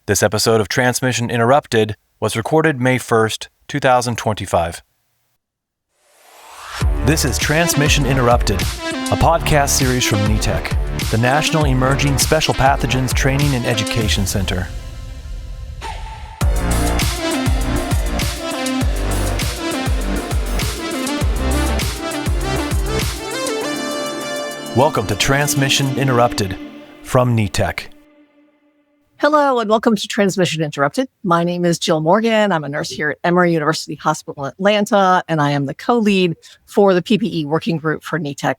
This episode of Transmission Interrupted was recorded May 1st, 2025. This is Transmission Interrupted, a podcast series from NETEC, the National Emerging Special Pathogens Training and Education Center. Welcome to Transmission Interrupted from NETEC. Hello and welcome to Transmission Interrupted. My name is Jill Morgan. I'm a nurse here at Emory University Hospital in Atlanta, and I am the co-lead for the PPE working group for NETEC.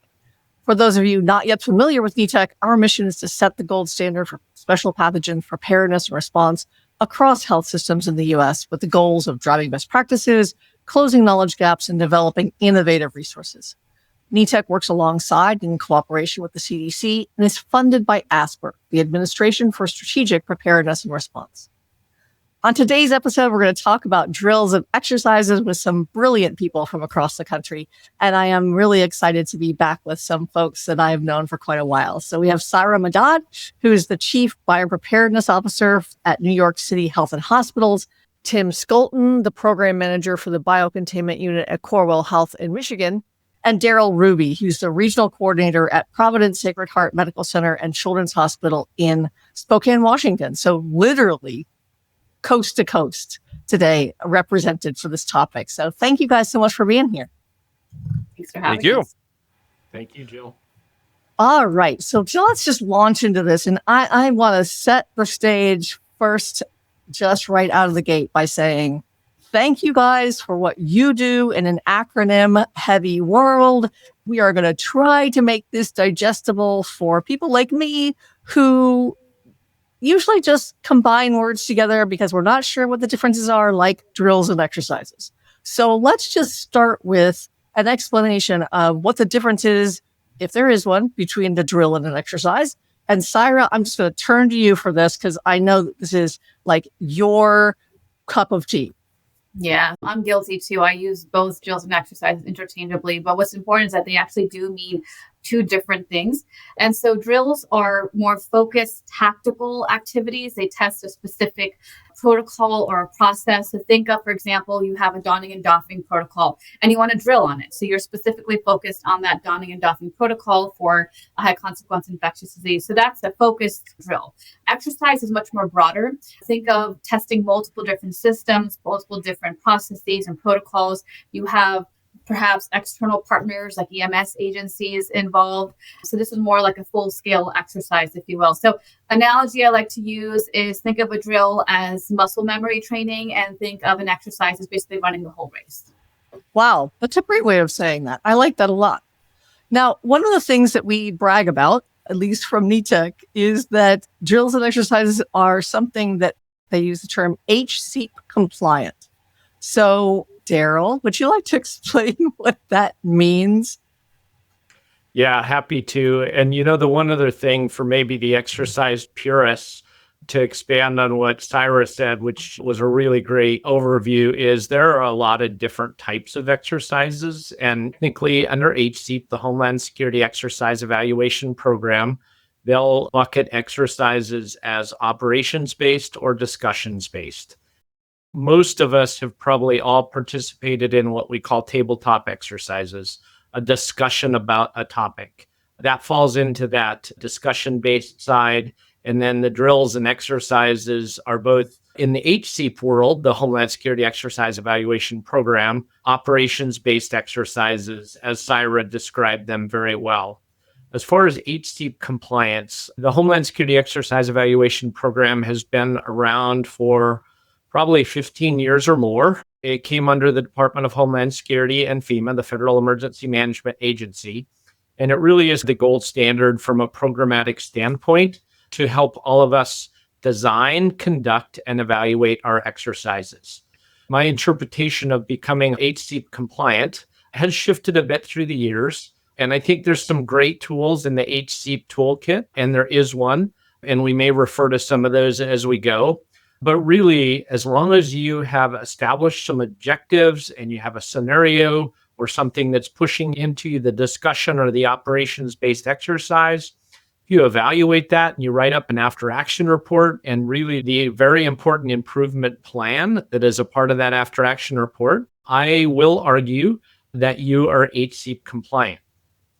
For those of you not yet familiar with NETEC, our mission is to set the gold standard for special pathogen preparedness and response across health systems in the U.S. with the goals of driving best practices, closing knowledge gaps, and developing innovative resources. NETEC works alongside and in cooperation with the CDC and is funded by ASPR, the Administration for Strategic Preparedness and Response. On today's episode, we're going to talk about drills and exercises with some brilliant people from across the country. And I am really excited to be back with some folks that I have known for quite a while. So we have Syra Madad, who is the Chief Biopreparedness Officer at New York City Health and Hospitals, Tim Scholten, the Program Manager for the Biocontainment Unit at Corewell Health in Michigan, and Darrell Ruby, who's the Regional Coordinator at Providence Sacred Heart Medical Center and Children's Hospital in Spokane, Washington. So literally coast to coast today represented for this topic. So thank you guys so much for being here. Thanks for having us. Thank you, Jill. All right. So let's just launch into this. And I want to set the stage first, just right out of the gate by saying, thank you guys for what you do in an acronym-heavy world. We are going to try to make this digestible for people like me who usually just combine words together because we're not sure what the differences are, like drills and exercises. So let's just start with an explanation of what the difference is, if there is one, between the drill and an exercise. And Syra, I'm just going to turn to you for this because I know that this is like your cup of tea. Yeah, I'm guilty too. I use both drills and exercises interchangeably, but what's important is that they actually do mean two different things. And so drills are more focused tactical activities. They test a specific protocol or a process. So think of, for example, you have a donning and doffing protocol and you want to drill on it. So you're specifically focused on that donning and doffing protocol for a high consequence infectious disease. So that's a focused drill. Exercise is much more broader. Think of testing multiple different systems, multiple different processes and protocols. You have perhaps external partners like EMS agencies involved. So this is more like a full-scale exercise, if you will. So analogy I like to use is think of a drill as muscle memory training and think of an exercise as basically running the whole race. Wow, that's a great way of saying that. I like that a lot. Now, one of the things that we brag about, at least from NETEC, is that drills and exercises are something that they use the term HSEEP-compliant. So Darrell, would you like to explain what that means? Yeah, happy to. And the one other thing for maybe the exercise purists to expand on what Syra said, which was a really great overview, is there are a lot of different types of exercises. And technically under HSEEP, the Homeland Security Exercise Evaluation Program, they'll bucket exercises as operations-based or discussions-based. Most of us have probably all participated in what we call tabletop exercises, a discussion about a topic. That falls into that discussion-based side. And then the drills and exercises are both in the HSEEP world, the Homeland Security Exercise Evaluation Program, operations-based exercises, as Syra described them very well. As far as HSEEP compliance, the Homeland Security Exercise Evaluation Program has been around for probably 15 years or more. It came under the Department of Homeland Security and FEMA, the Federal Emergency Management Agency. And it really is the gold standard from a programmatic standpoint to help all of us design, conduct, and evaluate our exercises. My interpretation of becoming HSEEP compliant has shifted a bit through the years. And I think there's some great tools in the HSEEP toolkit, and there is one. And we may refer to some of those as we go. But really, as long as you have established some objectives and you have a scenario or something that's pushing into the discussion or the operations-based exercise, You evaluate that and you write up an after action report, and really the very important improvement plan that is a part of that after action report. I will argue that you are HSEEP compliant.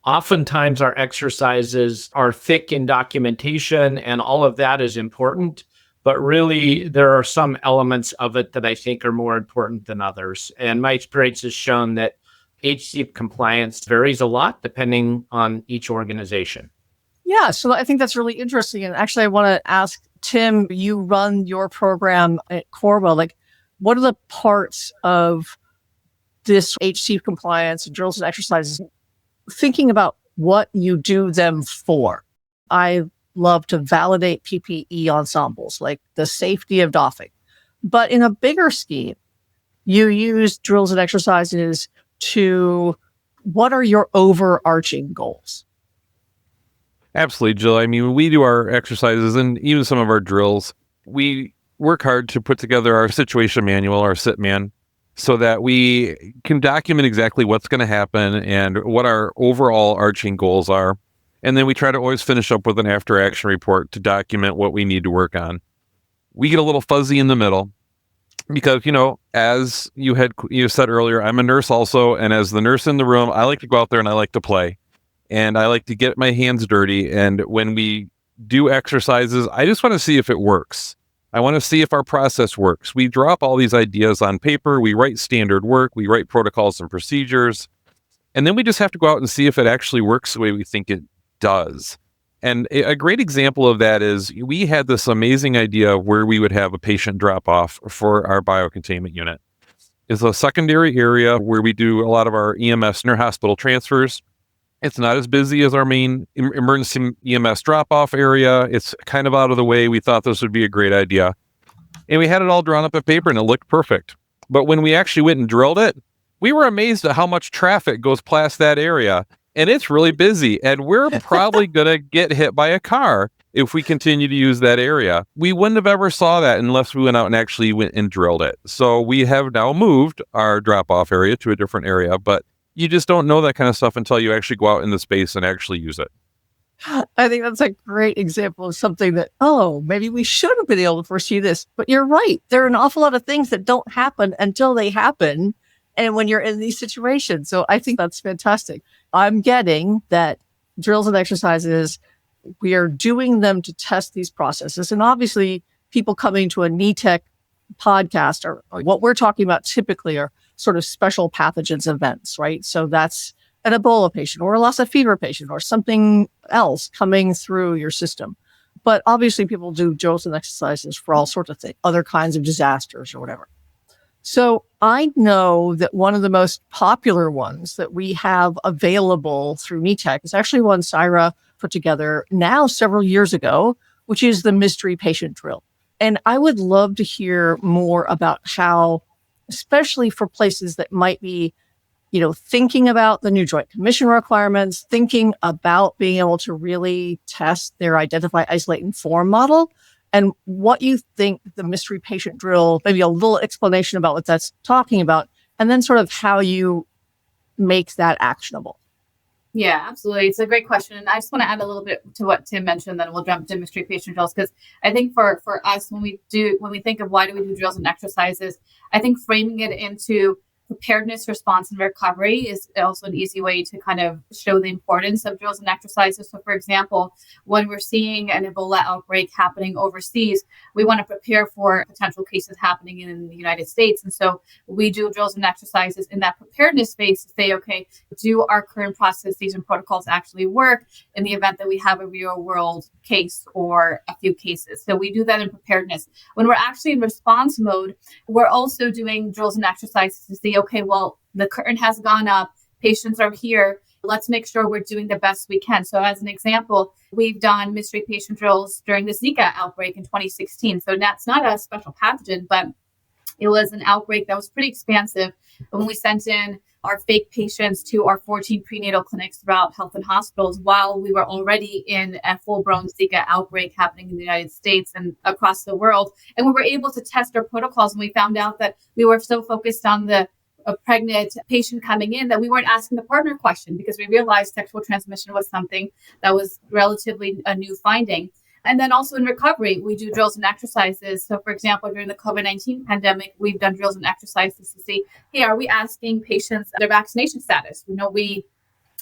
Oftentimes our exercises are thick in documentation and all of that is important, but really there are some elements of it that I think are more important than others. And my experience has shown that HSEEP compliance varies a lot depending on each organization. Yeah, so I think that's really interesting. And actually, I want to ask Tim, you run your program at Corwell. Like, what are the parts of this HSEEP compliance and drills and exercises, thinking about what you do them for? I love to validate PPE ensembles, like the safety of doffing. But in a bigger scheme, you use drills and exercises to, what are your overarching goals? Absolutely, Jill. I mean, when we do our exercises and even some of our drills, we work hard to put together our situation manual, our SITMAN, so that we can document exactly what's going to happen and what our overall arching goals are. And then we try to always finish up with an after action report to document what we need to work on. We get a little fuzzy in the middle because, as you said earlier, I'm a nurse also. And as the nurse in the room, I like to go out there and I like to play. And I like to get my hands dirty. And when we do exercises, I just want to see if it works. I want to see if our process works. We draw up all these ideas on paper. We write standard work. We write protocols and procedures. And then we just have to go out and see if it actually works the way we think it does. And a great example of that is we had this amazing idea of where we would have a patient drop off for our biocontainment unit. It's a secondary area where we do a lot of our EMS inter-hospital transfers. It's not as busy as our main emergency EMS drop-off area. It's kind of out of the way. We thought this would be a great idea. And we had it all drawn up on paper and it looked perfect. But when we actually went and drilled it, we were amazed at how much traffic goes past that area. And it's really busy. And we're probably going to get hit by a car if we continue to use that area. We wouldn't have ever saw that unless we went out and actually went and drilled it. So we have now moved our drop-off area to a different area, but you just don't know that kind of stuff until you actually go out in the space and actually use it. I think that's a great example of something that, maybe we should have been able to foresee this. But you're right. There are an awful lot of things that don't happen until they happen. And when you're in these situations. So I think that's fantastic. I'm getting that drills and exercises, we are doing them to test these processes. And obviously, people coming to a NETEC podcast or what we're talking about typically are sort of special pathogens events, right? So that's an Ebola patient or a Lassa fever patient or something else coming through your system. But obviously people do drills and exercises for all sorts of things, other kinds of disasters or whatever. So I know that one of the most popular ones that we have available through NETEC is actually one Syra put together now several years ago, which is the mystery patient drill. And I would love to hear more about how, especially for places that might be, thinking about the new Joint Commission requirements, thinking about being able to really test their identify, isolate, inform model, and what you think the mystery patient drill, maybe a little explanation about what that's talking about, and then sort of how you make that actionable. Yeah, absolutely. It's a great question. And I just want to add a little bit to what Tim mentioned, then we'll jump to mystery patient drills. Because I think for us, when we think of why do we do drills and exercises, I think framing it into preparedness, response, and recovery is also an easy way to kind of show the importance of drills and exercises. So for example, when we're seeing an Ebola outbreak happening overseas, we want to prepare for potential cases happening in the United States. And so we do drills and exercises in that preparedness phase to say, okay, do our current processes and protocols actually work in the event that we have a real world case or a few cases? So we do that in preparedness. When we're actually in response mode, we're also doing drills and exercises to see, okay, well, the curtain has gone up, patients are here. Let's make sure we're doing the best we can. So as an example, we've done mystery patient drills during the Zika outbreak in 2016. So that's not a special pathogen, but it was an outbreak that was pretty expansive. When we sent in our fake patients to our 14 prenatal clinics throughout health and hospitals while we were already in a full-blown Zika outbreak happening in the United States and across the world. And we were able to test our protocols, and we found out that we were so focused on the a pregnant patient coming in that we weren't asking the partner question because we realized sexual transmission was something that was relatively a new finding. And then also in recovery, we do drills and exercises. So for example, during the COVID-19 pandemic, we've done drills and exercises to see, hey, are we asking patients their vaccination status? We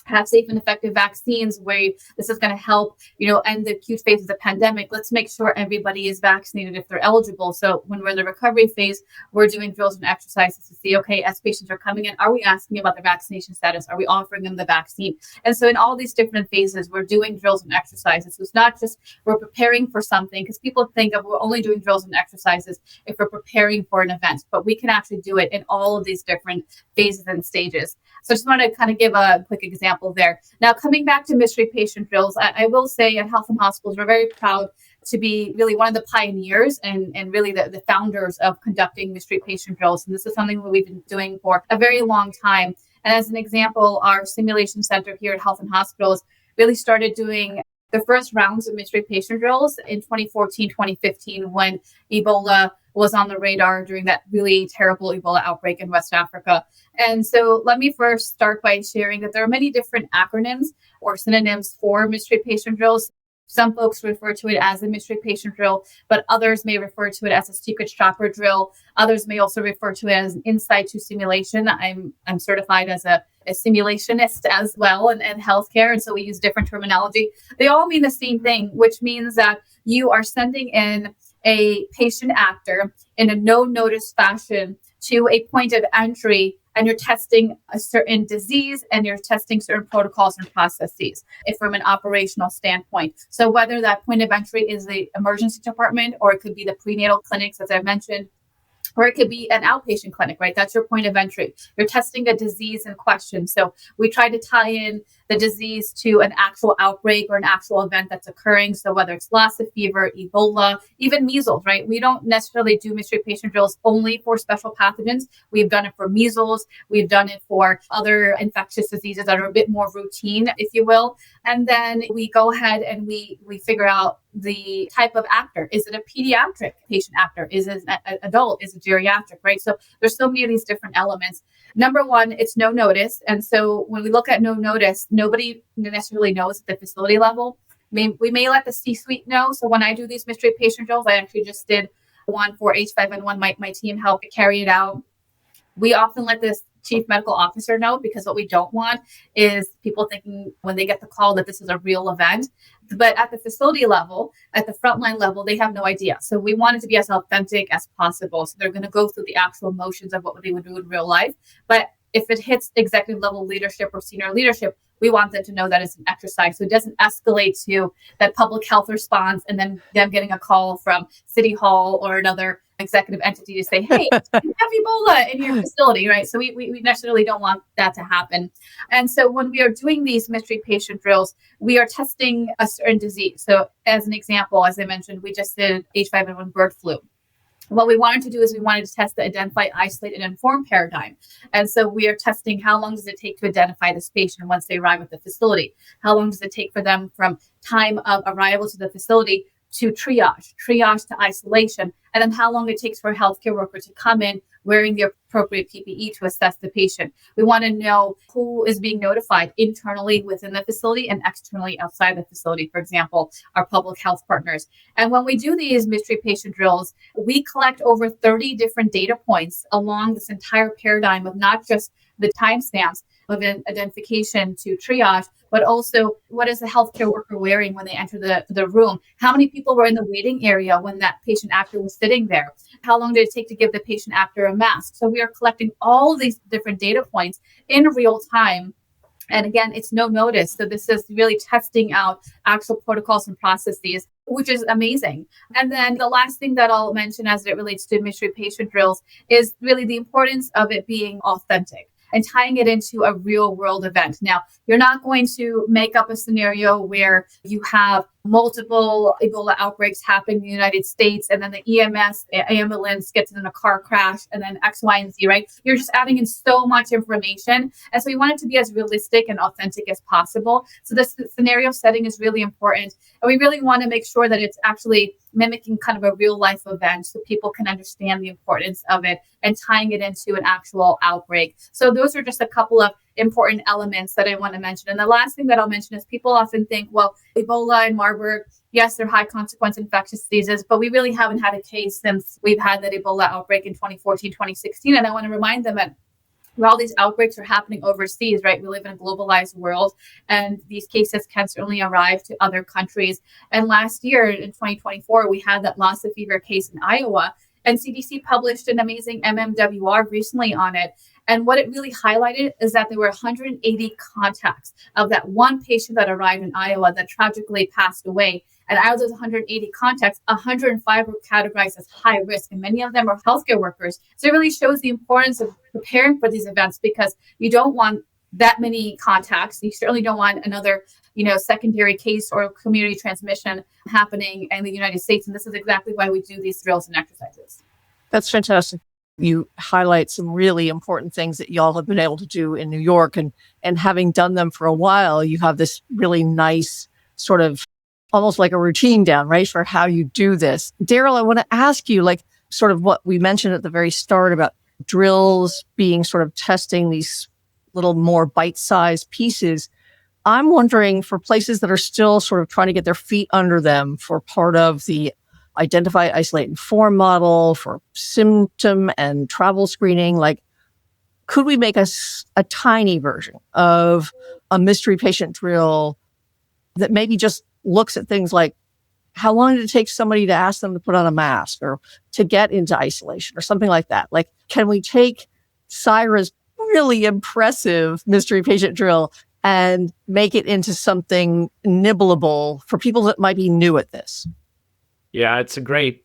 have safe and effective vaccines where this is going to help, end the acute phase of the pandemic. Let's make sure everybody is vaccinated if they're eligible. So when we're in the recovery phase, we're doing drills and exercises to see, okay, as patients are coming in, are we asking about their vaccination status? Are we offering them the vaccine? And so in all these different phases, we're doing drills and exercises. So it's not just we're preparing for something, because people think of we're only doing drills and exercises if we're preparing for an event, but we can actually do it in all of these different phases and stages. So I just want to kind of give a quick example there. Now, coming back to mystery patient drills, I will say at Health and Hospitals, we're very proud to be really one of the pioneers and really the founders of conducting mystery patient drills. And this is something that we've been doing for a very long time. And as an example, our simulation center here at Health and Hospitals really started doing the first rounds of mystery patient drills in 2014, 2015, when Ebola was on the radar during that really terrible Ebola outbreak in West Africa. And so let me first start by sharing that there are many different acronyms or synonyms for mystery patient drills. Some folks refer to it as a mystery patient drill, but others may refer to it as a secret shopper drill. Others may also refer to it as an in situ simulation. I'm certified as a simulationist as well in healthcare, and so we use different terminology. They all mean the same thing, which means that you are sending in a patient actor in a no-notice fashion to a point of entry, and you're testing a certain disease and you're testing certain protocols and processes from an operational standpoint. So whether that point of entry is the emergency department, or it could be the prenatal clinics, as I mentioned, or it could be an outpatient clinic, right? That's your point of entry. You're testing a disease in question. So we try to tie in the disease to an actual outbreak or an actual event that's occurring. So whether it's Lassa fever, Ebola, even measles, right? We don't necessarily do mystery patient drills only for special pathogens. We've done it for measles. We've done it for other infectious diseases that are a bit more routine, if you will. And then we go ahead and we figure out the type of actor. Is it a pediatric patient actor? Is it an adult? Is it geriatric, right? So there's so many of these different elements. Number one, it's no notice. And so when we look at no notice, nobody necessarily knows at the facility level. We may let the C-suite know. So when I do these mystery patient drills, I actually just did one for H5N1. My team helped carry it out. We often let this chief medical officer know, because what we don't want is people thinking when they get the call that this is a real event. But at the facility level, at the frontline level, they have no idea. So we want it to be as authentic as possible. So they're going to go through the actual motions of what they would do in real life. But if it hits executive level leadership or senior leadership, we want them to know that it's an exercise. So it doesn't escalate to that public health response and then them getting a call from City Hall or another executive entity to say, hey, you have Ebola in your facility, right? So we necessarily don't want that to happen. And so when we are doing these mystery patient drills, we are testing a certain disease. So as an example, as I mentioned, we just did H5N1 bird flu. What we wanted to do is we wanted to test the identify, isolate, and inform paradigm. And so we are testing how long does it take to identify this patient once they arrive at the facility? How long does it take for them from time of arrival to the facility to triage to isolation, and then how long it takes for a healthcare worker to come in wearing the appropriate PPE to assess the patient. We want to know who is being notified internally within the facility and externally outside the facility, for example, our public health partners. And when we do these mystery patient drills, we collect over 30 different data points along this entire paradigm of not just the timestamps of identification to triage, but also what is the healthcare worker wearing when they enter the room? How many people were in the waiting area when that patient actor was sitting there? How long did it take to give the patient actor a mask? So we are collecting all these different data points in real time. And again, it's no notice. So this is really testing out actual protocols and processes, which is amazing. And then the last thing that I'll mention as it relates to mystery patient drills is really the importance of it being authentic and tying it into a real world event. Now, you're not going to make up a scenario where you have multiple Ebola outbreaks happen in the United States, and then the EMS ambulance gets in a car crash, and then X, Y, and Z, right? You're just adding in so much information. And so we want it to be as realistic and authentic as possible. So this scenario setting is really important. And we really want to make sure that it's actually mimicking kind of a real life event so people can understand the importance of it and tying it into an actual outbreak. So those are just a couple of important elements that I want to mention. And the last thing that I'll mention is people often think, well, Ebola and Marburg, yes, they're high consequence infectious diseases, but we really haven't had a case since we've had that Ebola outbreak in 2014, 2016. And I want to remind them that while these outbreaks are happening overseas, right, we live in a globalized world, and these cases can certainly arrive to other countries. And last year in 2024, we had that Lassa fever case in Iowa, and CDC published an amazing MMWR recently on it. And what it really highlighted is that there were 180 contacts of that one patient that arrived in Iowa that tragically passed away. And out of those 180 contacts, 105 were categorized as high risk, and many of them are healthcare workers. So it really shows the importance of preparing for these events, because you don't want that many contacts. You certainly don't want another, secondary case or community transmission happening in the United States. And this is exactly why we do these drills and exercises. That's fantastic. You highlight some really important things that y'all have been able to do in New York, and having done them for a while, you have this really nice sort of almost like a routine down, right, for how you do this. Darrell, I want to ask you, like, sort of what we mentioned at the very start about drills being sort of testing these little more bite-sized pieces. I'm wondering, for places that are still sort of trying to get their feet under them for part of the identify, isolate, inform model, for symptom and travel screening, like, could we make a tiny version of a mystery patient drill that maybe just looks at things like, how long did it take somebody to ask them to put on a mask or to get into isolation or something like that? Like, can we take Syra's really impressive mystery patient drill and make it into something nibbleable for people that might be new at this? Yeah, it's a great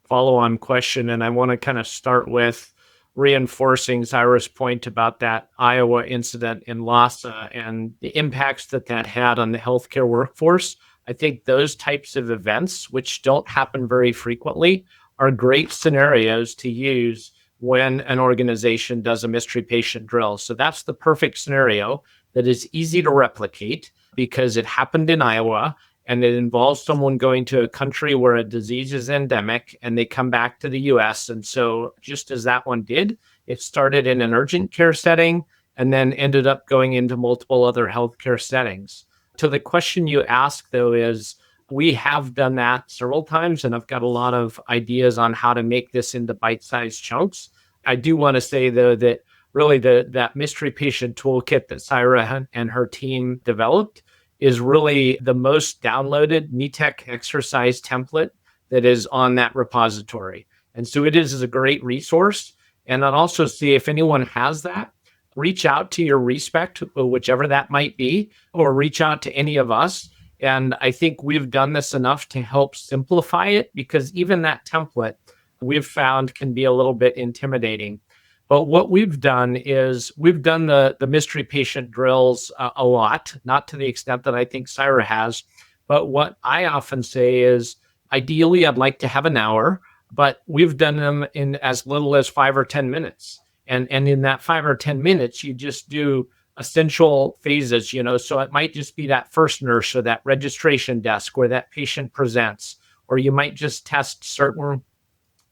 follow-on question. And I want to kind of start with reinforcing Syra's point about that Iowa incident in Lassa and the impacts that had on the healthcare workforce. I think those types of events, which don't happen very frequently, are great scenarios to use when an organization does a mystery patient drill. So that's the perfect scenario that is easy to replicate because it happened in Iowa, and it involves someone going to a country where a disease is endemic and they come back to the US. And so just as that one did, it started in an urgent care setting and then ended up going into multiple other healthcare settings. To the question you ask, though, is we have done that several times, and I've got a lot of ideas on how to make this into bite-sized chunks. I do want to say, though, that really that mystery patient toolkit that Syra and her team developed is really the most downloaded NETEC exercise template that is on that repository. And so it is a great resource. And I'd also see if anyone has that, reach out to your respect, whichever that might be, or reach out to any of us. And I think we've done this enough to help simplify it, because even that template we've found can be a little bit intimidating. But what we've done is we've done the mystery patient drills a lot, not to the extent that I think Syra has. But what I often say is, ideally, I'd like to have an hour, but we've done them in as little as 5 or 10 minutes. And in that 5 or 10 minutes, you just do essential phases, so it might just be that first nurse or that registration desk where that patient presents, or you might just test certain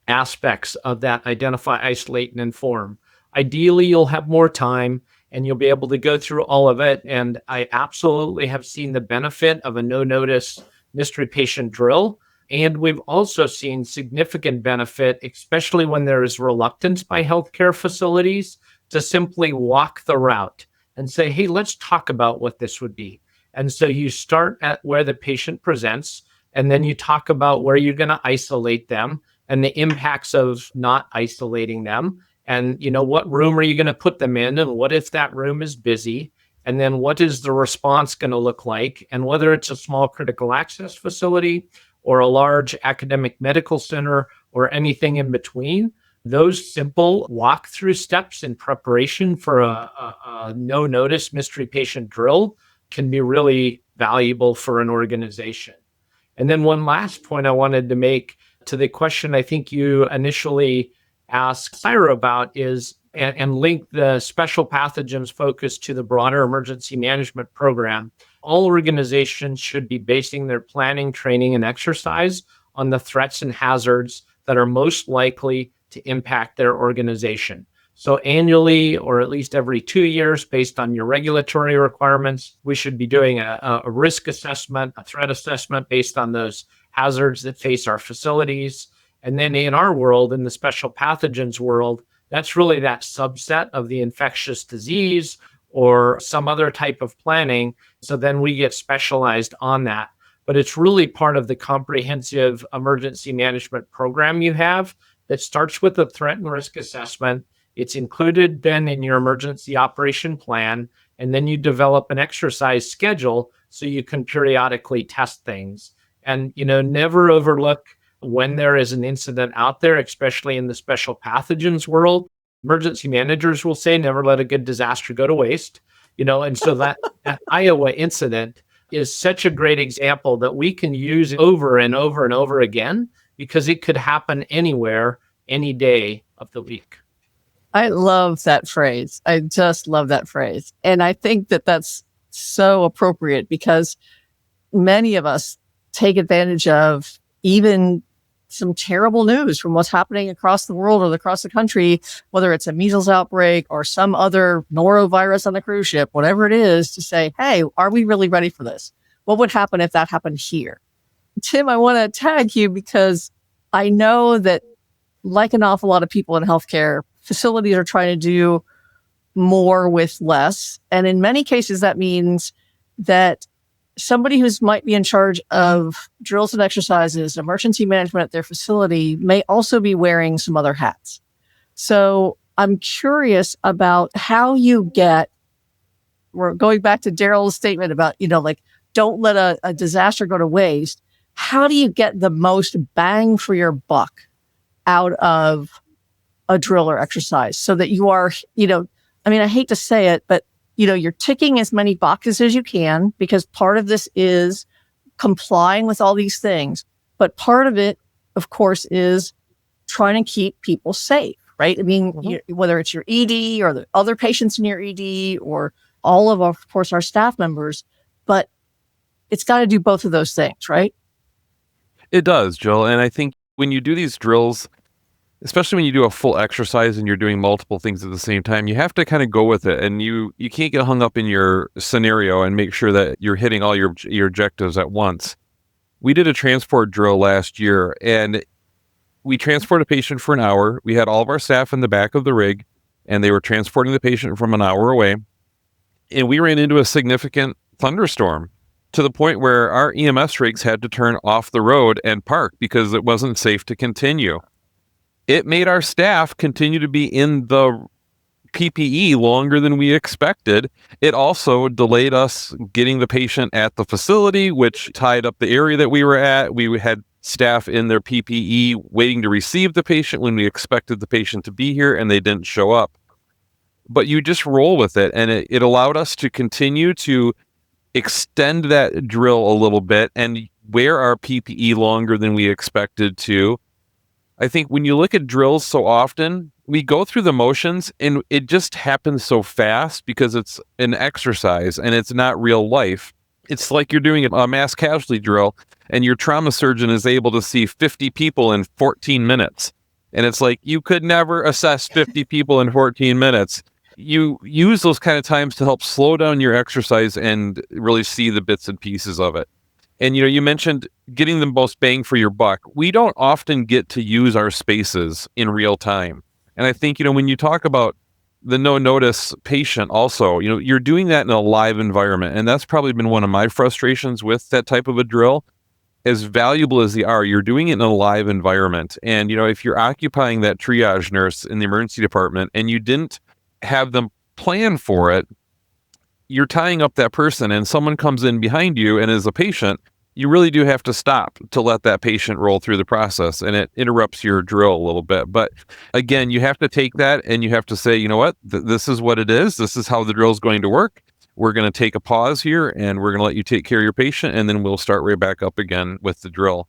aspects of that identify, isolate, and inform. Ideally, you'll have more time and you'll be able to go through all of it. And I absolutely have seen the benefit of a no-notice mystery patient drill. And we've also seen significant benefit, especially when there is reluctance by healthcare facilities, to simply walk the route and say, hey, let's talk about what this would be. And so you start at where the patient presents, and then you talk about where you're going to isolate them and the impacts of not isolating them. And, what room are you going to put them in? And what if that room is busy? And then what is the response going to look like? And whether it's a small critical access facility or a large academic medical center or anything in between, those simple walkthrough steps in preparation for a no-notice mystery patient drill can be really valuable for an organization. And then one last point I wanted to make to the question I think you initially asked Syra about is, and link the special pathogens focus to the broader emergency management program. All organizations should be basing their planning, training, and exercise on the threats and hazards that are most likely to impact their organization. So annually, or at least every 2 years, based on your regulatory requirements, we should be doing a risk assessment, a threat assessment based on those hazards that face our facilities. And then in our world, in the special pathogens world, that's really that subset of the infectious disease or some other type of planning. So then we get specialized on that. But it's really part of the comprehensive emergency management program you have that starts with a threat and risk assessment. It's included then in your emergency operation plan, and then you develop an exercise schedule so you can periodically test things. And, never overlook when there is an incident out there, especially in the special pathogens world. Emergency managers will say, never let a good disaster go to waste. And so that Iowa incident is such a great example that we can use over and over and over again, because it could happen anywhere, any day of the week. I love that phrase. I just love that phrase. And I think that that's so appropriate, because many of us take advantage of even some terrible news from what's happening across the world or across the country, whether it's a measles outbreak or some other norovirus on the cruise ship, whatever it is, to say, hey, are we really ready for this? What would happen if that happened here? Tim, I want to tag you, because I know that, like an awful lot of people in healthcare, facilities are trying to do more with less. And in many cases, that means that somebody who's might be in charge of drills and exercises, emergency management at their facility, may also be wearing some other hats. So I'm curious about how you we're going back to Darrell's statement about, don't let a disaster go to waste. How do you get the most bang for your buck out of a drill or exercise, so that you are, I hate to say it, but you're ticking as many boxes as you can, because part of this is complying with all these things. But part of it, of course, is trying to keep people safe, right? Whether it's your ED or the other patients in your ED or all of course, our staff members, but it's got to do both of those things, right? It does, Jill. And I think when you do these drills, especially when you do a full exercise and you're doing multiple things at the same time, you have to kind of go with it. And you can't get hung up in your scenario and make sure that you're hitting all your objectives at once. We did a transport drill last year, and we transported a patient for an hour. We had all of our staff in the back of the rig, and they were transporting the patient from an hour away. And we ran into a significant thunderstorm, to the point where our EMS rigs had to turn off the road and park because it wasn't safe to continue. It made our staff continue to be in the PPE longer than we expected. It also delayed us getting the patient at the facility, which tied up the area that we were at. We had staff in their PPE waiting to receive the patient when we expected the patient to be here, and they didn't show up. But you just roll with it, and it allowed us to continue to extend that drill a little bit and wear our PPE longer than we expected to. I think when you look at drills so often, we go through the motions and it just happens so fast because it's an exercise and it's not real life. It's like you're doing a mass casualty drill and your trauma surgeon is able to see 50 people in 14 minutes. And it's like, you could never assess 50 people in 14 minutes. You use those kind of times to help slow down your exercise and really see the bits and pieces of it. And, you mentioned getting the most bang for your buck. We don't often get to use our spaces in real time. And I think, when you talk about the no-notice patient also, you're doing that in a live environment. And that's probably been one of my frustrations with that type of a drill. As valuable as they are, you're doing it in a live environment. And, if you're occupying that triage nurse in the emergency department and you didn't have them plan for it, you're tying up that person and someone comes in behind you and is a patient, you really do have to stop to let that patient roll through the process, and it interrupts your drill a little bit. But again, you have to take that and you have to say, what, this is what it is. This is how the drill is going to work. We're going to take a pause here and we're going to let you take care of your patient, and then we'll start right back up again with the drill.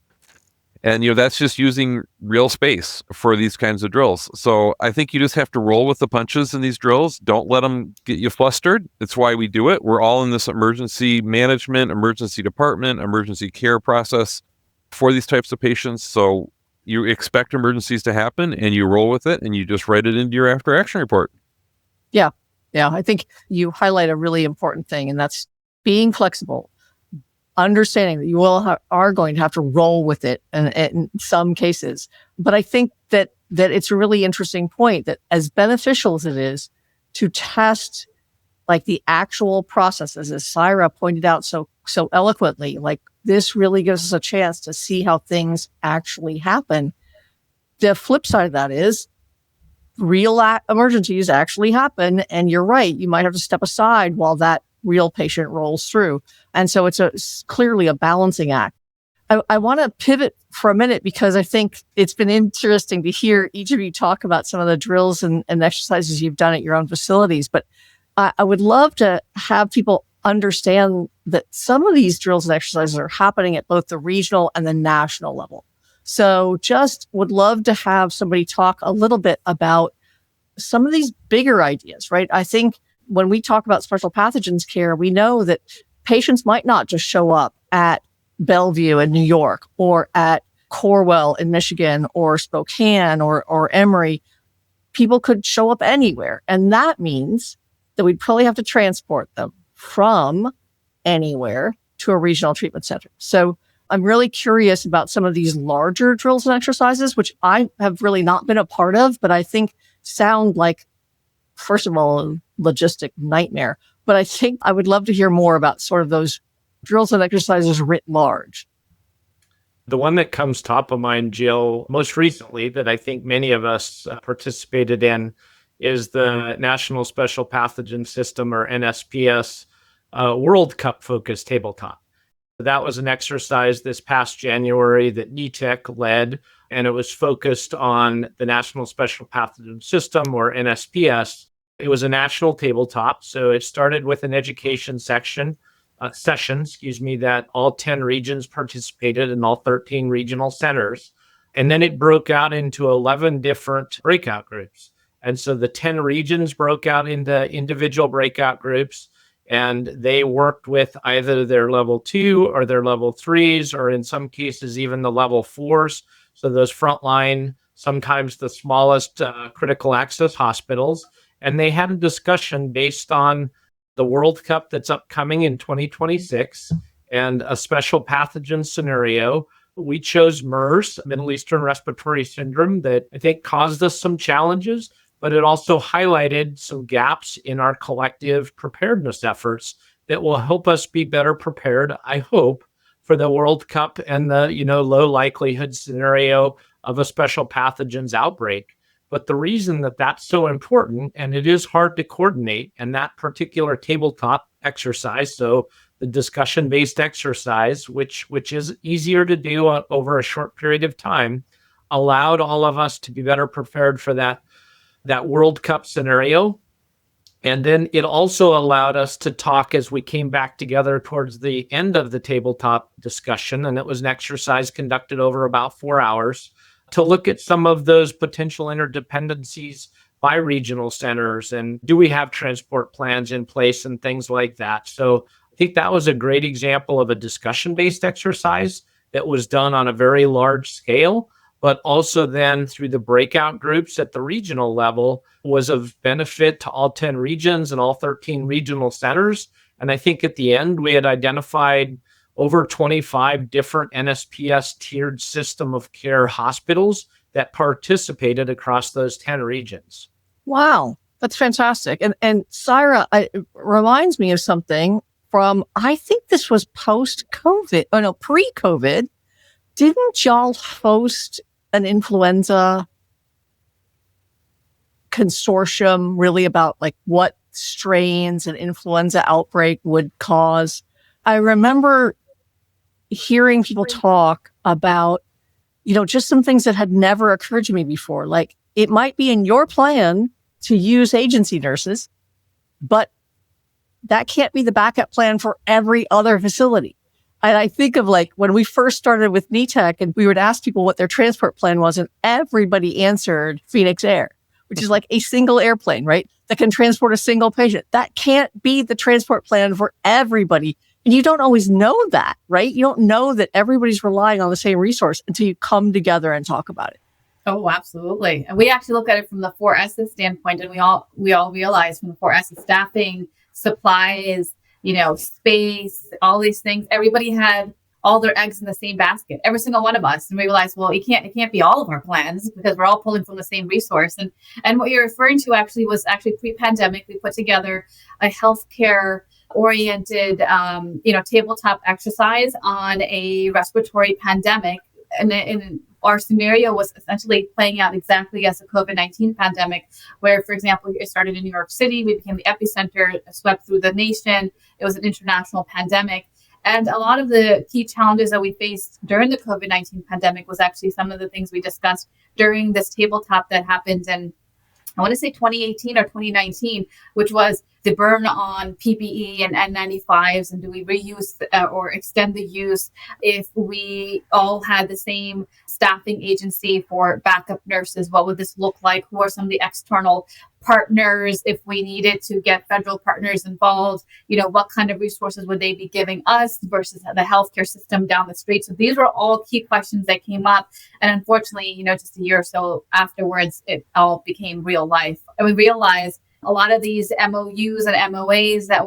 And, that's just using real space for these kinds of drills. So I think you just have to roll with the punches in these drills. Don't let them get you flustered. That's why we do it. We're all in this emergency management, emergency department, emergency care process for these types of patients. So you expect emergencies to happen and you roll with it and you just write it into your after action report. Yeah. Yeah. I think you highlight a really important thing, and that's being flexible, understanding that you are going to have to roll with it in some cases. But I think that it's a really interesting point that as beneficial as it is to test like the actual processes, as Syra pointed out so eloquently, like this really gives us a chance to see how things actually happen. The flip side of that is real emergencies actually happen. And you're right, you might have to step aside while that real patient rolls through. And so it's clearly a balancing act. I want to pivot for a minute because I think it's been interesting to hear each of you talk about some of the drills and exercises you've done at your own facilities. But I would love to have people understand that some of these drills and exercises are happening at both the regional and the national level. So just would love to have somebody talk a little bit about some of these bigger ideas, right? I think when we talk about special pathogens care, we know that patients might not just show up at Bellevue in New York or at Corwell in Michigan or Spokane or Emory. People could show up anywhere. And that means that we'd probably have to transport them from anywhere to a regional treatment center. So I'm really curious about some of these larger drills and exercises, which I have really not been a part of, but I think sound like, first of all, a logistic nightmare. But I think I would love to hear more about sort of those drills and exercises writ large. The one that comes top of mind, Jill, most recently that I think many of us participated in is the National Special Pathogen System, or NSPS, World Cup focused tabletop. That was an exercise this past January that NETEC led, and it was focused on the National Special Pathogen System, or NSPS. It was a national tabletop, so it started with an education session, that all 10 regions participated in, all 13 regional centers. And then it broke out into 11 different breakout groups. And so the 10 regions broke out into individual breakout groups, and they worked with either their level 2 or their level 3s, or in some cases, even the level 4s. So those frontline, sometimes the smallest critical access hospitals. And they had a discussion based on the World Cup that's upcoming in 2026 and a special pathogen scenario. We chose MERS, Middle Eastern Respiratory Syndrome, that I think caused us some challenges, but it also highlighted some gaps in our collective preparedness efforts that will help us be better prepared, I hope, for the World Cup and the low likelihood scenario of a special pathogens outbreak. But the reason that that's so important, and it is hard to coordinate, and that particular tabletop exercise, so the discussion-based exercise, which is easier to do over a short period of time, allowed all of us to be better prepared for that World Cup scenario. And then it also allowed us to talk as we came back together towards the end of the tabletop discussion, and it was an exercise conducted over about 4 hours, to look at some of those potential interdependencies by regional centers, and do we have transport plans in place and things like that. So I think that was a great example of a discussion-based exercise that was done on a very large scale, but also then through the breakout groups at the regional level was of benefit to all 10 regions and all 13 regional centers. And I think at the end, we had identified over 25 different NSPS tiered system of care hospitals that participated across those 10 regions. Wow, that's fantastic. And Syra, it reminds me of something from, I think this was post-COVID, pre-COVID. Didn't y'all host an influenza consortium really about like what strains an influenza outbreak would cause? I remember hearing people talk about, just some things that had never occurred to me before. Like it might be in your plan to use agency nurses, but that can't be the backup plan for every other facility. And I think of like when we first started with NETEC and we would ask people what their transport plan was, and everybody answered Phoenix Air, which is like a single airplane, right? That can transport a single patient. That can't be the transport plan for everybody And you don't always know that, right? You don't know that everybody's relying on the same resource until you come together and talk about it. Oh, absolutely. And we actually look at it from the 4S's standpoint, and we all realize from the 4S's: staffing, supplies, space, all these things. Everybody had all their eggs in the same basket, every single one of us. And we realized, well, it can't be all of our plans because we're all pulling from the same resource. And what you're referring to was pre-pandemic. We put together a healthcare oriented, tabletop exercise on a respiratory pandemic. And our scenario was essentially playing out exactly as the COVID-19 pandemic, where, for example, it started in New York City. We became the epicenter, swept through the nation. It was an international pandemic. And a lot of the key challenges that we faced during the COVID-19 pandemic was actually some of the things we discussed during this tabletop that happened in, I want to say 2018 or 2019, which was the burn on PPE and N95s, and do we reuse or extend the use if we all had the same staffing agency for backup nurses? What would this look like? Who are some of the external partners if we needed to get federal partners involved? What kind of resources would they be giving us versus the healthcare system down the street? So these were all key questions that came up. And unfortunately, just a year or so afterwards, it all became real life. And we realized a lot of these MOUs and MOAs that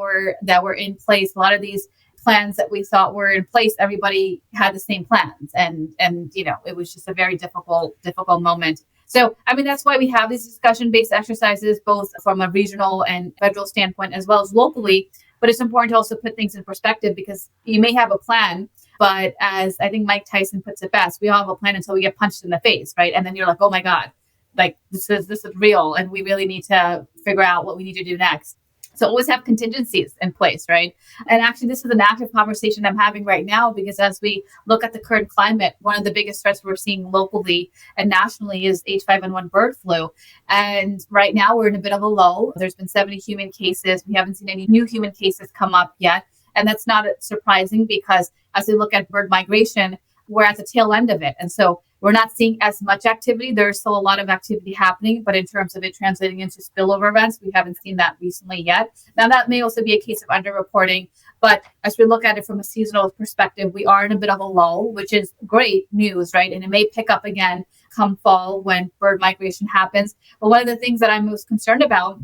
were in place, a lot of these plans that we thought were in place, everybody had the same plans. And it was just a very difficult moment. So, that's why we have these discussion-based exercises, both from a regional and federal standpoint, as well as locally. But it's important to also put things in perspective, because you may have a plan, but as I think Mike Tyson puts it best, we all have a plan until we get punched in the face, right? And then you're like, oh my God, like this is real, and we really need to figure out what we need to do next. So always have contingencies in place, right? And actually, this is an active conversation I'm having right now, because as we look at the current climate, one of the biggest threats we're seeing locally and nationally is H5N1 bird flu. And right now we're in a bit of a lull. There's been 70 human cases. We haven't seen any new human cases come up yet. And that's not surprising, because as we look at bird migration, we're at the tail end of it. And so we're not seeing as much activity. There's still a lot of activity happening, but in terms of it translating into spillover events, we haven't seen that recently yet. Now, that may also be a case of underreporting, but as we look at it from a seasonal perspective, we are in a bit of a lull, which is great news, right? And it may pick up again come fall when bird migration happens. But one of the things that I'm most concerned about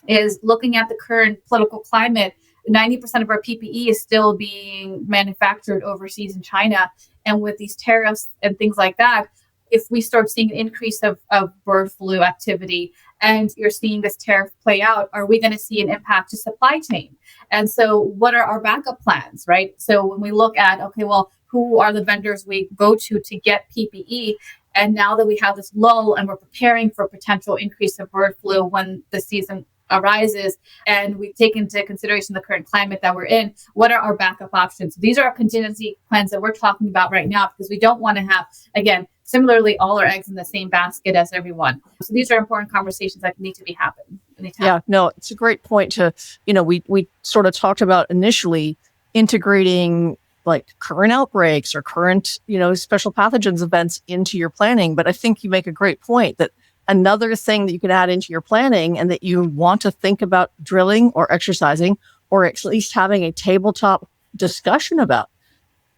is looking at the current political climate. 90% of our PPE is still being manufactured overseas in China. And with these tariffs and things like that, if we start seeing an increase of bird flu activity and you're seeing this tariff play out, are we going to see an impact to supply chain? And so what are our backup plans, right? So when we look at, okay, well, who are the vendors we go to get PPE? And now that we have this lull and we're preparing for potential increase of bird flu when the season arises, and we take into consideration the current climate that we're in, what are our backup options? These are our contingency plans that we're talking about right now, because we don't want to have, again, similarly, all our eggs in the same basket as everyone. So these are important conversations that need to be happening. Yeah, no, it's a great point to, we sort of talked about initially integrating like current outbreaks or current, special pathogens events into your planning. But I think you make a great point that another thing that you can add into your planning and that you want to think about drilling or exercising, or at least having a tabletop discussion about,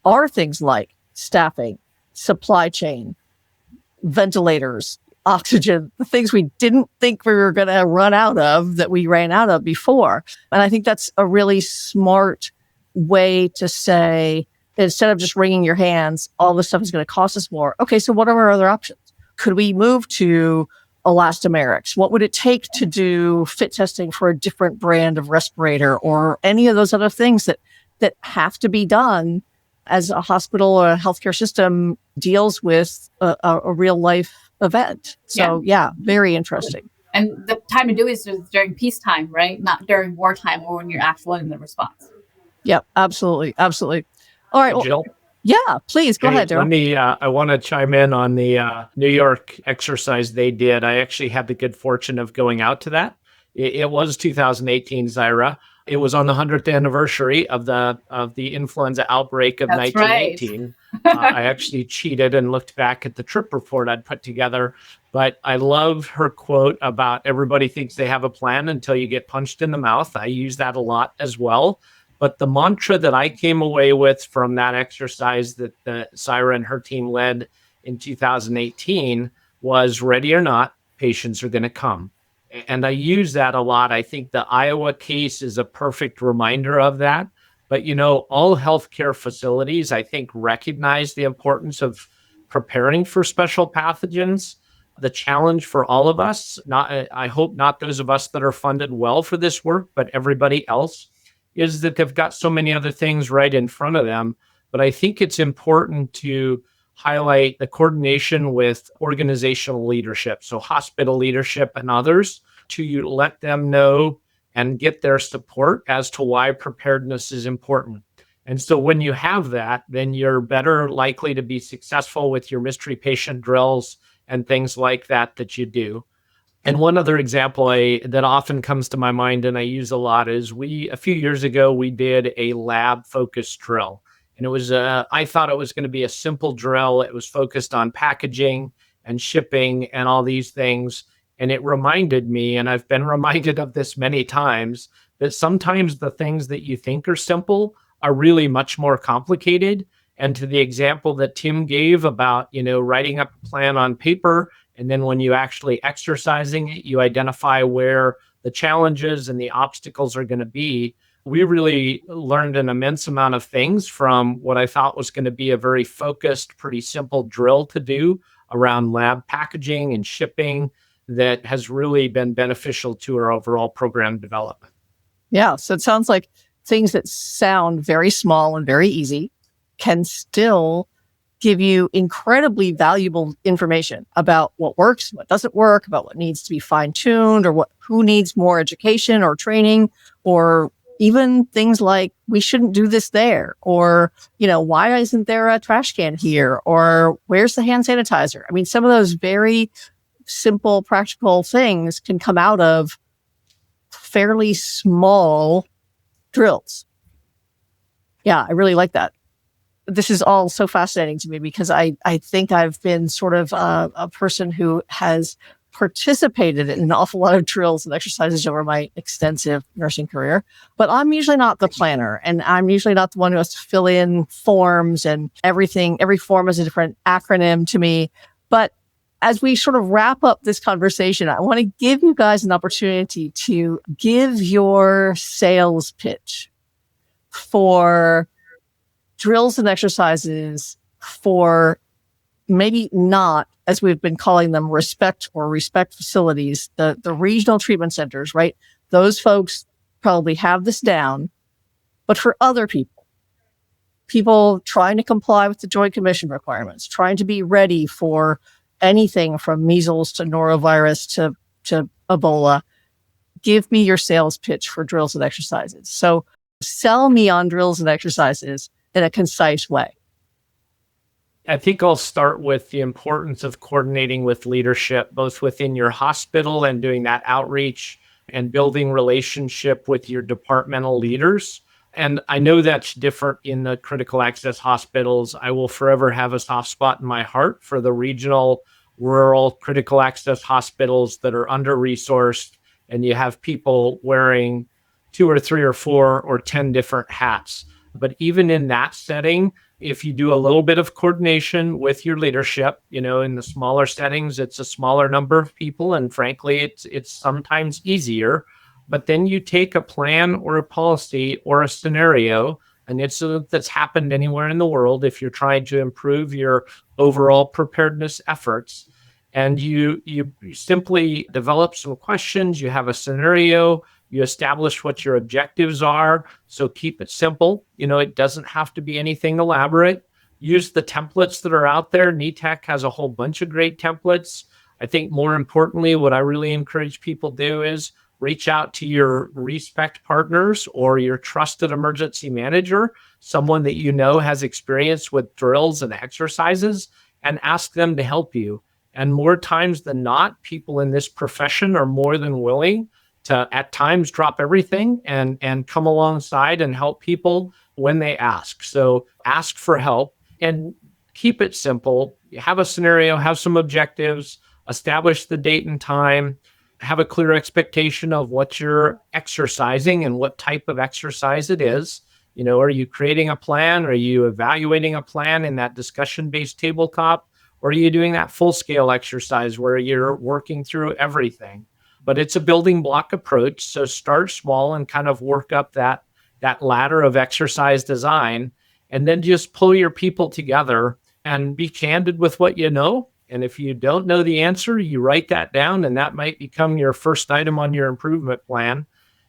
are things like staffing, supply chain, ventilators, oxygen, the things we didn't think we were going to run out of that we ran out of before. And I think that's a really smart way to say, instead of just wringing your hands, all this stuff is going to cost us more. Okay, so what are our other options? Could we move to elastomerics? What would it take to do fit testing for a different brand of respirator, or any of those other things that have to be done as a hospital or a healthcare system deals with a real life event? So yeah, very interesting. And the time to do it is during peacetime, right? Not during wartime or when you're actually in the response. Yeah, absolutely. Absolutely. All right. Well, Jill? Yeah, please go ahead, Darrell. Let me, I want to chime in on the New York exercise they did. I actually had the good fortune of going out to that. It was 2018, Syra. It was on the 100th anniversary of the influenza outbreak of That's 1918. Right. I actually cheated and looked back at the trip report I'd put together. But I love her quote about everybody thinks they have a plan until you get punched in the mouth. I use that a lot as well. But the mantra that I came away with from that exercise that Syra and her team led in 2018 was ready or not, patients are going to come. And I use that a lot. I think the Iowa case is a perfect reminder of that. But, all healthcare facilities, I think, recognize the importance of preparing for special pathogens. The challenge for all of us, I hope not those of us that are funded well for this work, but everybody else, is that they've got so many other things right in front of them. But I think it's important to highlight the coordination with organizational leadership, so hospital leadership and others, to let them know and get their support as to why preparedness is important. And so when you have that, then you're better likely to be successful with your mystery patient drills and things like that you do. And one other example that often comes to my mind and I use a lot is a few years ago, we did a lab focused drill. And it was, I thought it was going to be a simple drill. It was focused on packaging and shipping and all these things. And it reminded me, and I've been reminded of this many times, that sometimes the things that you think are simple are really much more complicated. And to the example that Tim gave about, writing up a plan on paper, and then when you actually exercising it, you identify where the challenges and the obstacles are going to be. We really learned an immense amount of things from what I thought was going to be a very focused, pretty simple drill to do around lab packaging and shipping that has really been beneficial to our overall program development. Yeah. So it sounds like things that sound very small and very easy can still give you incredibly valuable information about what works, what doesn't work, about what needs to be fine-tuned, or who needs more education or training, or even things like we shouldn't do this there, or, why isn't there a trash can here, or where's the hand sanitizer? I mean, some of those very simple, practical things can come out of fairly small drills. Yeah, I really like that. This is all so fascinating to me because I think I've been sort of a person who has participated in an awful lot of drills and exercises over my extensive nursing career, but I'm usually not the planner, and I'm usually not the one who has to fill in forms and everything. Every form is a different acronym to me. But as we sort of wrap up this conversation, I want to give you guys an opportunity to give your sales pitch for drills and exercises for maybe not, as we've been calling them, respect facilities, the regional treatment centers, right? Those folks probably have this down, but for other people trying to comply with the Joint Commission requirements, trying to be ready for anything from measles to norovirus to Ebola, give me your sales pitch for drills and exercises. So sell me on drills and exercises in a concise way. I think I'll start with the importance of coordinating with leadership, both within your hospital and doing that outreach and building relationship with your departmental leaders. And I know that's different in the critical access hospitals. I will forever have a soft spot in my heart for the regional, rural critical access hospitals that are under-resourced, and you have people wearing 2 or 3 or 4 or 10 different hats. But even in that setting, if you do a little bit of coordination with your leadership, in the smaller settings, it's a smaller number of people. And frankly, it's sometimes easier. But then you take a plan or a policy or a scenario, and that's happened anywhere in the world if you're trying to improve your overall preparedness efforts. And you simply develop some questions, you have a scenario, you establish what your objectives are. So keep it simple. It doesn't have to be anything elaborate. Use the templates that are out there. NETEC has a whole bunch of great templates. I think more importantly, what I really encourage people do is reach out to your respect partners or your trusted emergency manager, someone that has experience with drills and exercises, and ask them to help you. And more times than not, people in this profession are more than willing to at times drop everything and come alongside and help people when they ask. So ask for help and keep it simple. Have a scenario, have some objectives, establish the date and time, have a clear expectation of what you're exercising and what type of exercise it is. Are you creating a plan? Are you evaluating a plan in that discussion-based tabletop? Or are you doing that full-scale exercise where you're working through everything? But it's a building block approach. So start small and kind of work up that ladder of exercise design, and then just pull your people together and be candid with what you know. And if you don't know the answer, you write that down, and that might become your first item on your improvement plan.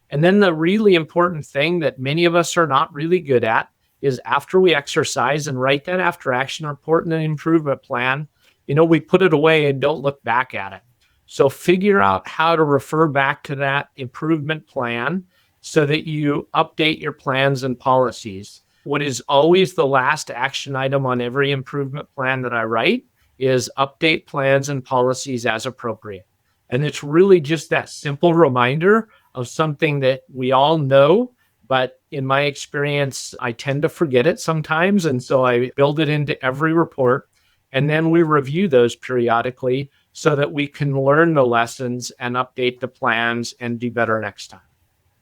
And then the really important thing that many of us are not really good at is after we exercise and write that after action report and an improvement plan, we put it away and don't look back at it. So figure out how to refer back to that improvement plan so that you update your plans and policies. What is always the last action item on every improvement plan that I write is update plans and policies as appropriate. And it's really just that simple reminder of something that we all know, but in my experience, I tend to forget it sometimes. And so I build it into every report, and then we review those periodically so that we can learn the lessons and update the plans and do better next time.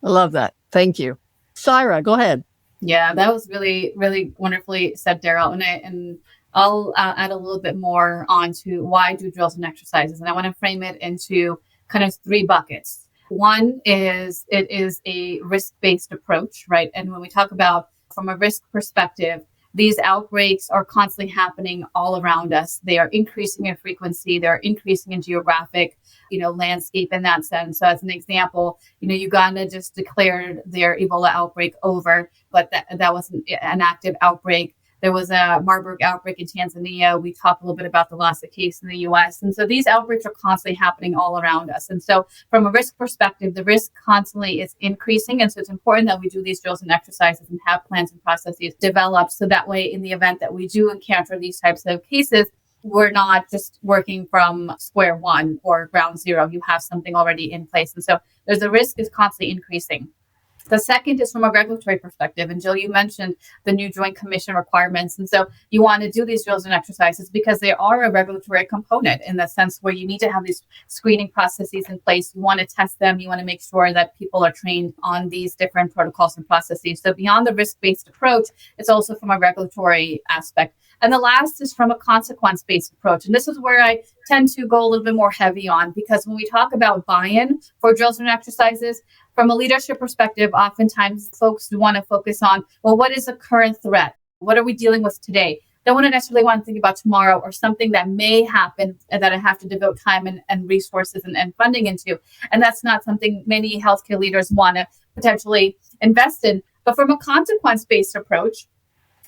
I love that. Thank you. Syra, go ahead. Yeah, that was really, really wonderfully said, Darrell. And I'll add a little bit more onto why do drills and exercises. And I want to frame it into kind of 3 buckets. One is it is a risk-based approach, right? And when we talk about from a risk perspective, these outbreaks are constantly happening all around us. They are increasing in frequency. They're increasing in geographic, landscape in that sense. So as an example, Uganda just declared their Ebola outbreak over, but that wasn't an active outbreak. There was a Marburg outbreak in Tanzania. We talked a little bit about the Lassa case in the US. And so these outbreaks are constantly happening all around us. And so from a risk perspective, the risk constantly is increasing. And so it's important that we do these drills and exercises and have plans and processes developed. So that way, in the event that we do encounter these types of cases, we're not just working from square one or ground zero. You have something already in place. And so there's a risk is constantly increasing. The second is from a regulatory perspective. And Jill, you mentioned the new Joint Commission requirements. And so you want to do these drills and exercises because they are a regulatory component in the sense where you need to have these screening processes in place. You want to test them. You want to make sure that people are trained on these different protocols and processes. So beyond the risk-based approach, it's also from a regulatory aspect. And the last is from a consequence-based approach. And this is where I tend to go a little bit more heavy on, because when we talk about buy-in for drills and exercises, from a leadership perspective, oftentimes folks want to focus on, well, what is the current threat? What are we dealing with today? They don't necessarily want to think about tomorrow or something that may happen and that I have to devote time and resources and funding into. And that's not something many healthcare leaders want to potentially invest in. But from a consequence-based approach,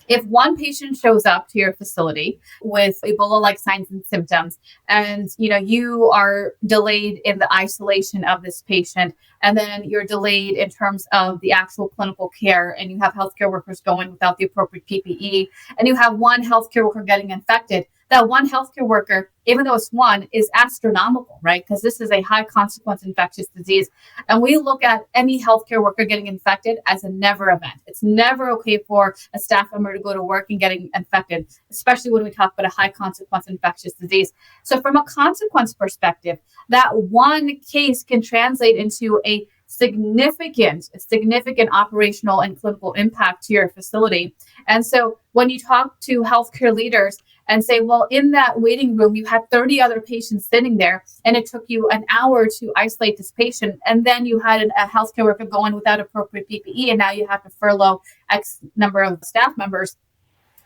if one patient shows up to your facility with Ebola-like signs and symptoms, and you are delayed in the isolation of this patient, and then you're delayed in terms of the actual clinical care, and you have healthcare workers going without the appropriate PPE, and you have one healthcare worker getting infected, that one healthcare worker, even though it's one, is astronomical, right? Because this is a high consequence infectious disease. And we look at any healthcare worker getting infected as a never event. It's never okay for a staff member to go to work and getting infected, especially when we talk about a high consequence infectious disease. So from a consequence perspective, that one case can translate into a significant operational and clinical impact to your facility. And so when you talk to healthcare leaders and say, well, in that waiting room, you had 30 other patients sitting there, and it took you an hour to isolate this patient, and then you had a healthcare worker go in without appropriate PPE, and now you have to furlough X number of staff members.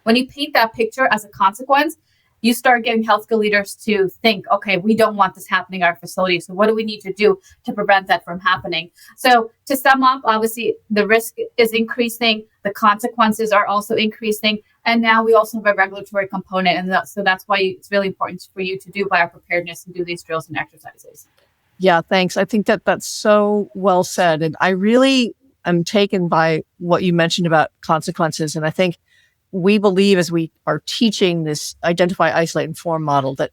When you paint that picture as a consequence, you start getting healthcare leaders to think, okay, we don't want this happening at our facility. So what do we need to do to prevent that from happening? So to sum up, obviously, the risk is increasing. The consequences are also increasing. And now we also have a regulatory component. And so that's why it's really important for you to do biopreparedness and do these drills and exercises. Yeah, thanks. I think that's so well said. And I really am taken by what you mentioned about consequences. And I think we believe, as we are teaching this identify, isolate, inform model, that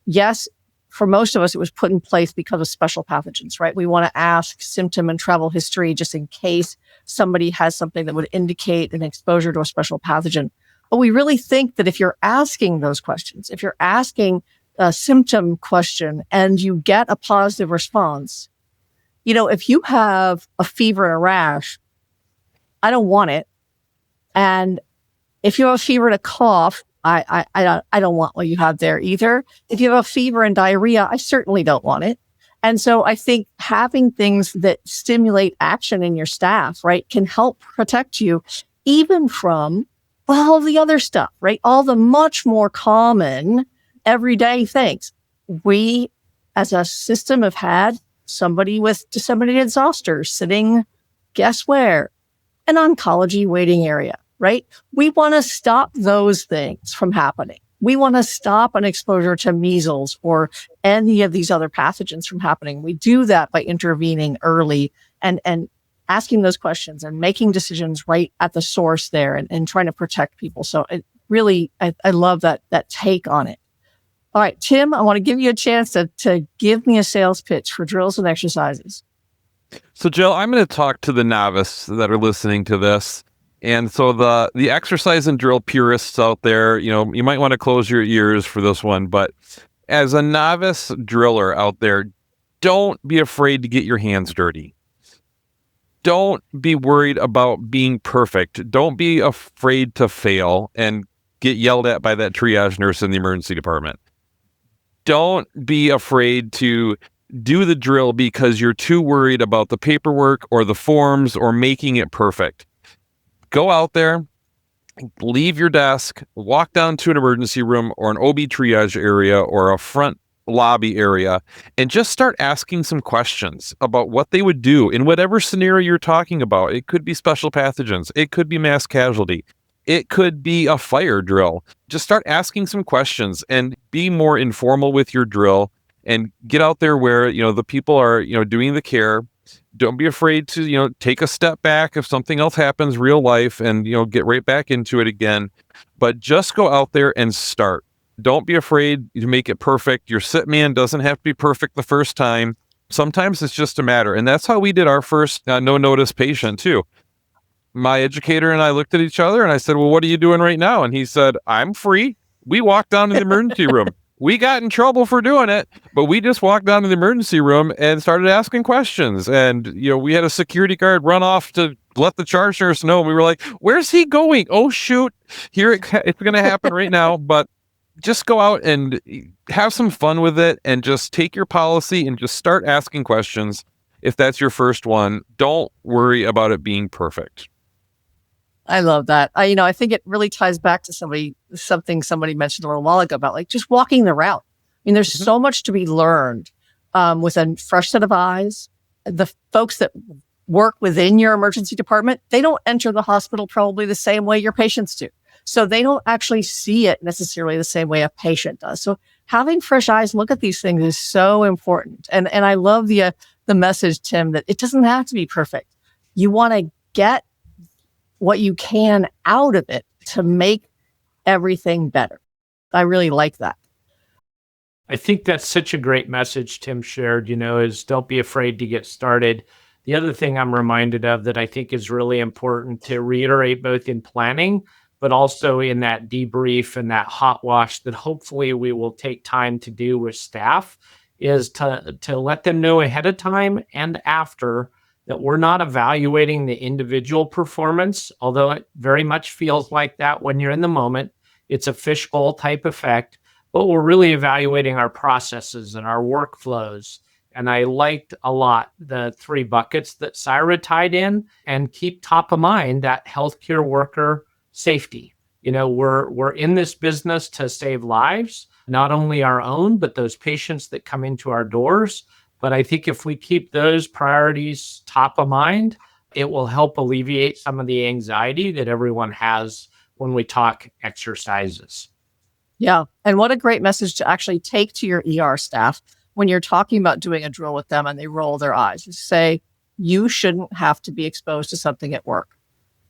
yes, for most of us, it was put in place because of special pathogens, right? We want to ask symptom and travel history just in case somebody has something that would indicate an exposure to a special pathogen. But we really think that if you're asking those questions, if you're asking a symptom question and you get a positive response, if you have a fever and a rash, I don't want it. And if you have a fever and a cough, I don't want what you have there either. If you have a fever and diarrhea, I certainly don't want it. And so I think having things that stimulate action in your staff, right, can help protect you even from all the other stuff, right? All the much more common everyday things. We, as a system, have had somebody with disseminated zoster sitting, guess where? An oncology waiting area, right? We want to stop those things from happening. We want to stop an exposure to measles or any of these other pathogens from happening. We do that by intervening early and asking those questions and making decisions right at the source there and trying to protect people. So it really, I love that take on it. All right, Tim, I want to give you a chance to give me a sales pitch for drills and exercises. So, Jill, I'm going to talk to the novice that are listening to this. And so the exercise and drill purists out there, you might want to close your ears for this one, but as a novice driller out there, don't be afraid to get your hands dirty. Don't be worried about being perfect. Don't be afraid to fail and get yelled at by that triage nurse in the emergency department. Don't be afraid to do the drill because you're too worried about the paperwork or the forms or making it perfect. Go out there, leave your desk, walk down to an emergency room or an OB triage area or a front lobby area, and just start asking some questions about what they would do in whatever scenario you're talking about. It could be special pathogens. It could be mass casualty. It could be a fire drill. Just start asking some questions and be more informal with your drill and get out there where, the people are, doing the care. Don't be afraid to, take a step back if something else happens real life and, get right back into it again. But just go out there and start. Don't be afraid to make it perfect. Your sit man doesn't have to be perfect the first time. Sometimes it's just a matter. And that's how we did our first no-notice patient too. My educator and I looked at each other and I said, well, what are you doing right now? And he said, I'm free. We walked down to the emergency room. We got in trouble for doing it, but we just walked down to the emergency room and started asking questions. And, we had a security guard run off to let the charge nurse know. We were like, where's he going? Oh, shoot. It's going to happen right now. But just go out and have some fun with it and just take your policy and just start asking questions. If that's your first one, don't worry about it being perfect. I love that. I think it really ties back to something somebody mentioned a little while ago about like just walking the route. There's so much to be learned with a fresh set of eyes. The folks that work within your emergency department, they don't enter the hospital probably the same way your patients do. So they don't actually see it necessarily the same way a patient does. So having fresh eyes look at these things is so important. And I love the message, Tim, that it doesn't have to be perfect. You want to get what you can out of it to make everything better. I really like that. I think that's such a great message Tim shared, is don't be afraid to get started. The other thing I'm reminded of that I think is really important to reiterate both in planning, but also in that debrief and that hot wash that hopefully we will take time to do with staff is to let them know ahead of time and after that we're not evaluating the individual performance, although it very much feels like that when you're in the moment. It's a fishbowl type effect, but we're really evaluating our processes and our workflows. And I liked a lot the 3 buckets that Syra tied in and keep top of mind that healthcare worker safety. We're in this business to save lives, not only our own, but those patients that come into our doors. But I think if we keep those priorities top of mind, it will help alleviate some of the anxiety that everyone has when we talk exercises. Yeah. And what a great message to actually take to your ER staff when you're talking about doing a drill with them and they roll their eyes. Say, you shouldn't have to be exposed to something at work.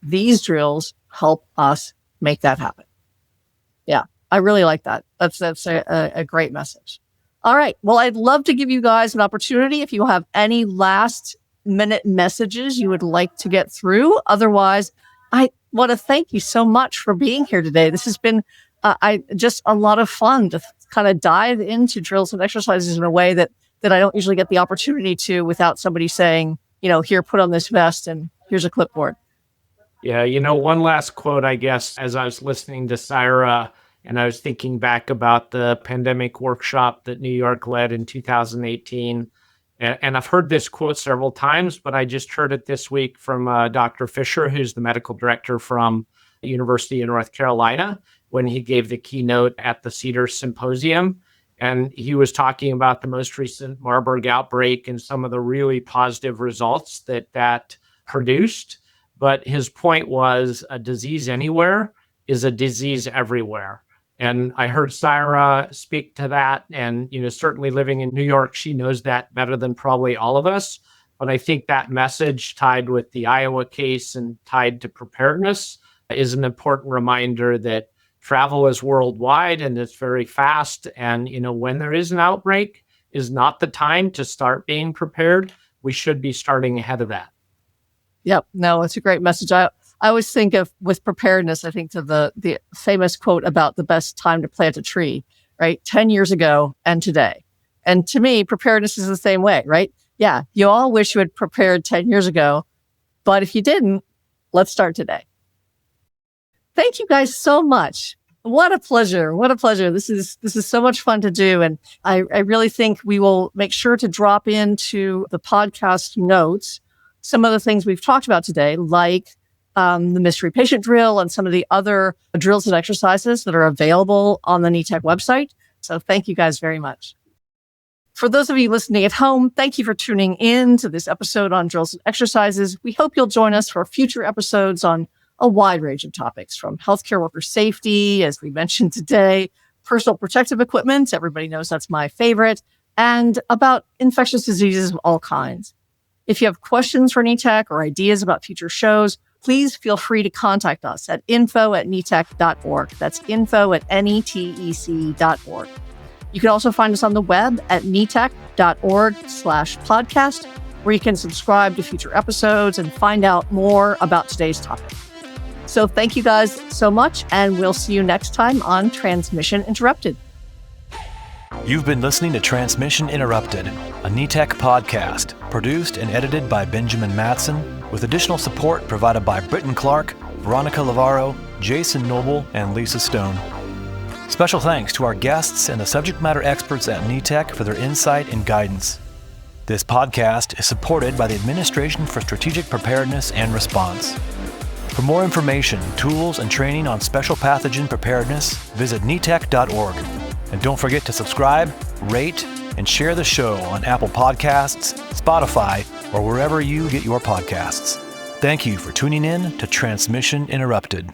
These drills help us make that happen. Yeah, I really like that. That's a great message. All right. Well, I'd love to give you guys an opportunity if you have any last minute messages you would like to get through. Otherwise, I want to thank you so much for being here today. This has been just a lot of fun to kind of dive into drills and exercises in a way that I don't usually get the opportunity to without somebody saying, here, put on this vest and here's a clipboard. Yeah, one last quote, I guess, as I was listening to Syra and I was thinking back about the pandemic workshop that New York led in 2018. And I've heard this quote several times, but I just heard it this week from Dr. Fisher, who's the medical director from the University of North Carolina, when he gave the keynote at the Cedar Symposium. And he was talking about the most recent Marburg outbreak and some of the really positive results that produced. But his point was a disease anywhere is a disease everywhere. And I heard Syra speak to that. And, certainly living in New York, she knows that better than probably all of us. But I think that message tied with the Iowa case and tied to preparedness is an important reminder that travel is worldwide and it's very fast. And, when there is an outbreak is not the time to start being prepared. We should be starting ahead of that. Yep. No, it's a great message. I always think of with preparedness, I think to the famous quote about the best time to plant a tree, right? 10 years ago and today. And to me, preparedness is the same way, right? Yeah. You all wish you had prepared 10 years ago, but if you didn't, let's start today. Thank you guys so much. What a pleasure. What a pleasure. This is so much fun to do. And I really think we will make sure to drop into the podcast notes some of the things we've talked about today, like the mystery patient drill and some of the other drills and exercises that are available on the NETEC website. So thank you guys very much. For those of you listening at home, thank you for tuning in to this episode on drills and exercises. We hope you'll join us for future episodes on a wide range of topics, from healthcare worker safety, as we mentioned today, personal protective equipment, everybody knows that's my favorite, and about infectious diseases of all kinds. If you have questions for NETEC or ideas about future shows, please feel free to contact us at info@netec.org. That's info@netec.org. You can also find us on the web at netec.org/podcast, where you can subscribe to future episodes and find out more about today's topic. So thank you guys so much, and we'll see you next time on Transmission Interrupted. You've been listening to Transmission Interrupted, a NETEC podcast, produced and edited by Benjamin Matson, with additional support provided by Britton Clark, Veronica Lavaro, Jason Noble, and Lisa Stone. Special thanks to our guests and the subject matter experts at NETEC for their insight and guidance. This podcast is supported by the Administration for Strategic Preparedness and Response. For more information, tools, and training on special pathogen preparedness, visit netec.org. And don't forget to subscribe, rate, and share the show on Apple Podcasts, Spotify, or wherever you get your podcasts. Thank you for tuning in to Transmission Interrupted.